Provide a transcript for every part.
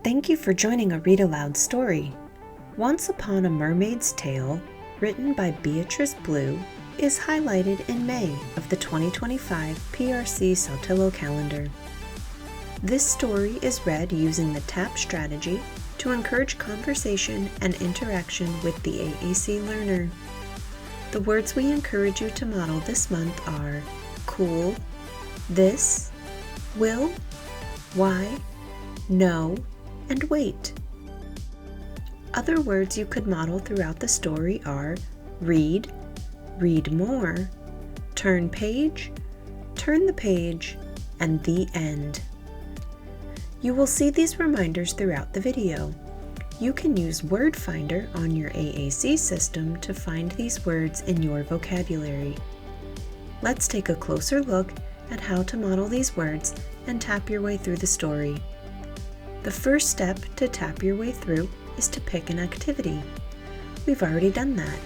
Thank you for joining a read-aloud story. Once Upon a Mermaid's Tale, written by Beatrice Blue, is highlighted in May of the 2025 PRC-Saltillo Calendar. This story is read using the TAAP strategy to encourage conversation and interaction with the AAC learner. The words we encourage you to model this month are cool, this, will, why, no, and wait. Other words you could model throughout the story are read, read more, turn page, turn the page, and the end. You will see these reminders throughout the video. You can use Word Finder on your AAC system to find these words in your vocabulary. Let's take a closer look at how to model these words and tap your way through the story. The first step to tap your way through is to pick an activity. We've already done that.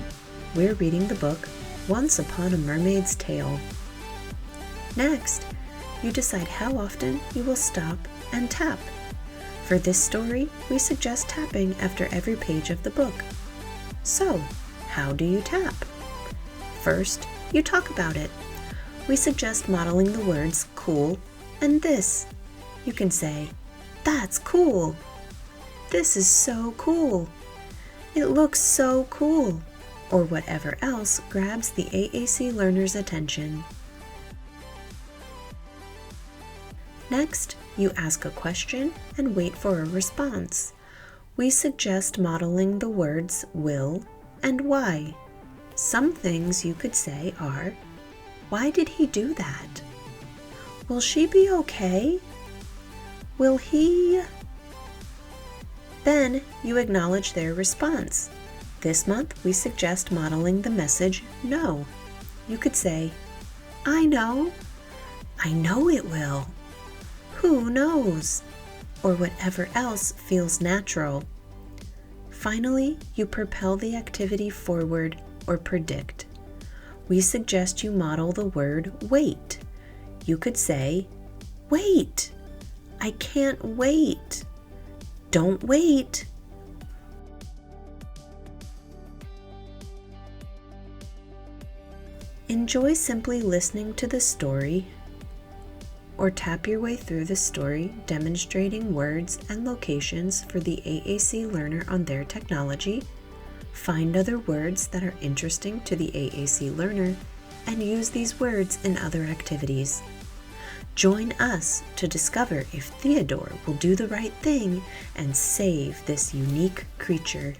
We're reading the book Once Upon a Mermaid's Tale. Next, you decide how often you will stop and tap. For this story, we suggest tapping after every page of the book. So, how do you tap? First, you talk about it. We suggest modeling the words cool and this. You can say, "That's cool." "This is so cool." "It looks so cool," or whatever else grabs the AAC learner's attention. Next, you ask a question and wait for a response. We suggest modeling the words will and why. Some things you could say are, "Why did he do that?" "Will she be okay?" "Will he?" Then you acknowledge their response. This month we suggest modeling the message no. You could say, "I know." "I know it will." "Who knows?" Or whatever else feels natural. Finally, you propel the activity forward or predict. We suggest you model the word wait. You could say, "Wait! I can't wait." "Don't wait." Enjoy simply listening to the story, or tap your way through the story demonstrating words and locations for the AAC learner on their technology. Find other words that are interesting to the AAC learner and use these words in other activities. Join us to discover if Theodore will do the right thing and save this unique creature.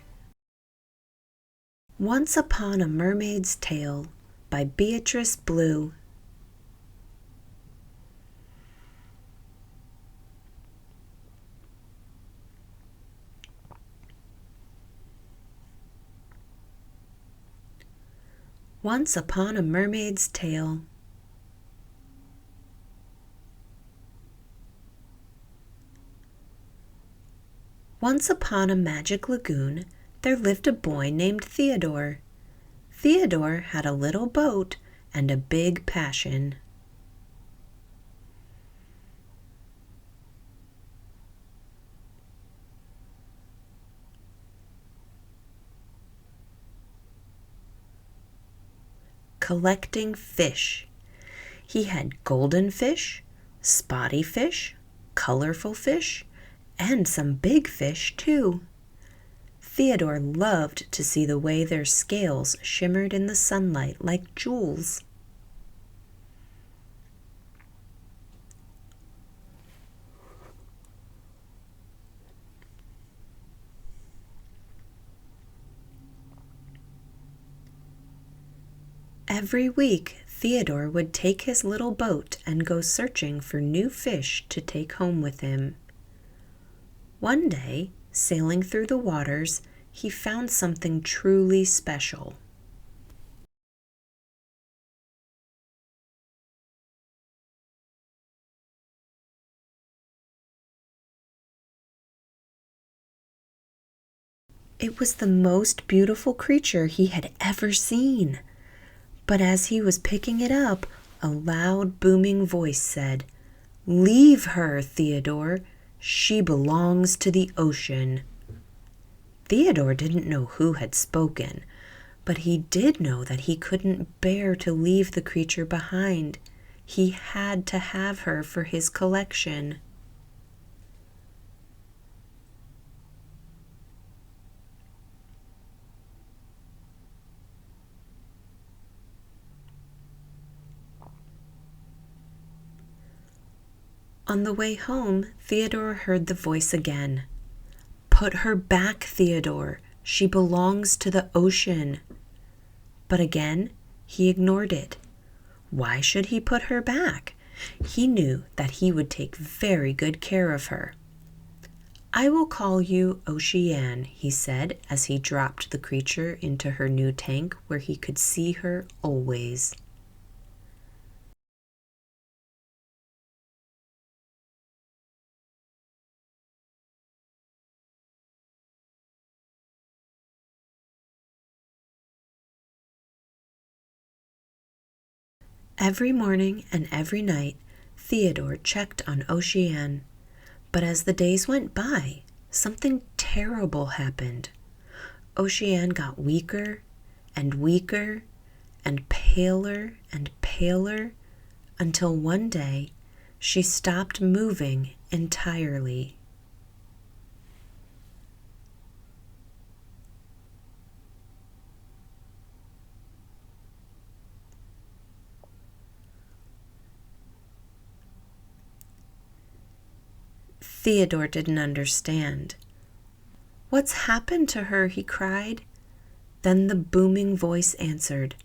Once Upon a Mermaid's Tale by Beatrice Blue. Once Upon a Mermaid's Tale. Once upon a magic lagoon, there lived a boy named Theodore. Theodore had a little boat and a big passion. Collecting fish. He had golden fish, spotty fish, colorful fish, and some big fish too. Theodore loved to see the way their scales shimmered in the sunlight like jewels. Every week, Theodore would take his little boat and go searching for new fish to take home with him. One day, sailing through the waters, he found something truly special. It was the most beautiful creature he had ever seen. But as he was picking it up, a loud, booming voice said, "Leave her, Theodore. She belongs to the ocean." Theodore didn't know who had spoken, but he did know that he couldn't bear to leave the creature behind. He had to have her for his collection. On the way home, Theodore heard the voice again. "Put her back, Theodore. She belongs to the ocean." But again, he ignored it. Why should he put her back? He knew that he would take very good care of her. "I will call you Oceane," he said as he dropped the creature into her new tank where he could see her always. Every morning and every night, Theodore checked on Oceane. But as the days went by, something terrible happened. Oceane got weaker and weaker and paler until one day she stopped moving entirely. Theodore didn't understand. "What's happened to her?" he cried. Then the booming voice answered,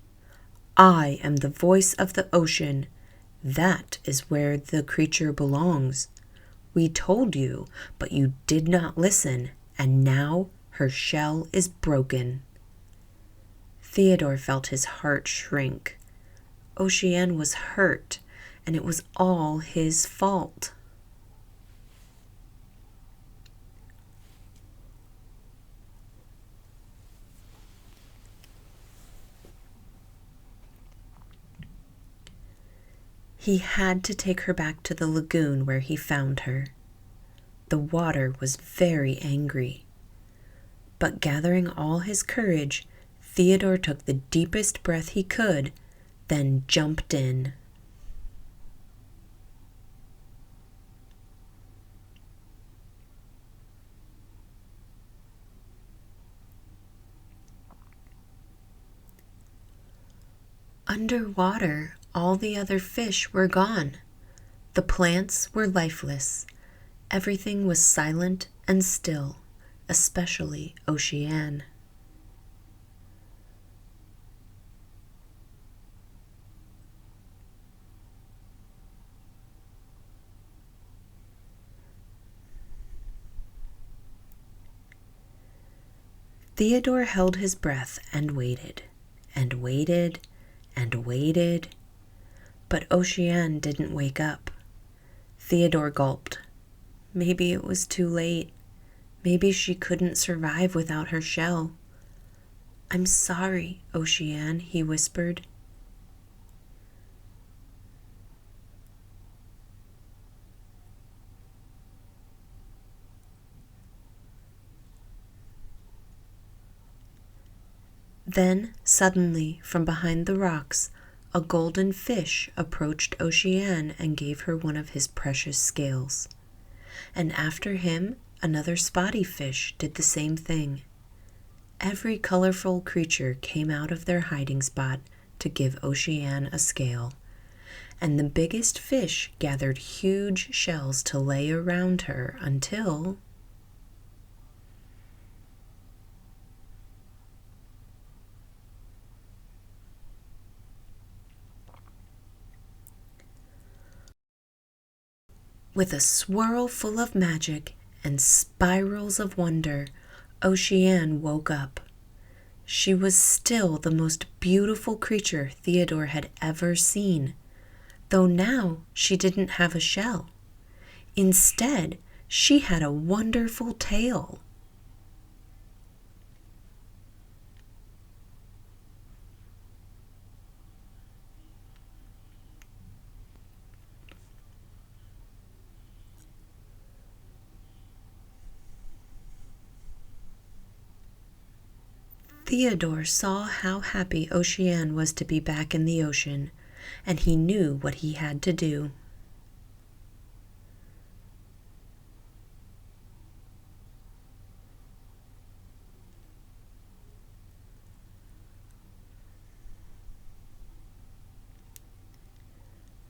"I am the voice of the ocean. That is where the creature belongs. We told you, but you did not listen, and now her shell is broken." Theodore felt his heart shrink. Oceane was hurt, and it was all his fault. He had to take her back to the lagoon where he found her. The water was very angry. But gathering all his courage, Theodore took the deepest breath he could, then jumped in. Underwater, all the other fish were gone. The plants were lifeless. Everything was silent and still, especially Oceane. Theodore held his breath and waited, and waited, and waited. But Oceane didn't wake up. Theodore gulped. Maybe it was too late. Maybe she couldn't survive without her shell. "I'm sorry, Oceane," he whispered. Then, suddenly, from behind the rocks, a golden fish approached Oceane and gave her one of his precious scales. And after him, another spotty fish did the same thing. Every colorful creature came out of their hiding spot to give Oceane a scale, and the biggest fish gathered huge shells to lay around her until... With a swirl full of magic and spirals of wonder, Oceane woke up. She was still the most beautiful creature Theodore had ever seen, though now she didn't have a shell. Instead, she had a wonderful tail. Theodore saw how happy Oceane was to be back in the ocean, and he knew what he had to do.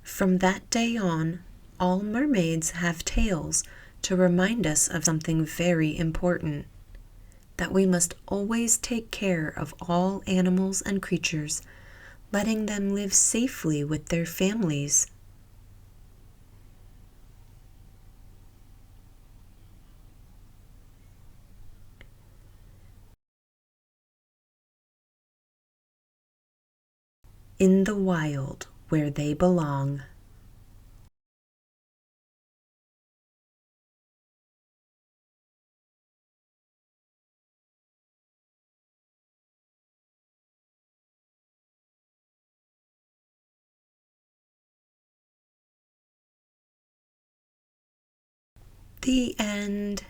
From that day on, all mermaids have tails to remind us of something very important, that we must always take care of all animals and creatures, letting them live safely with their families. In the wild where they belong. The end.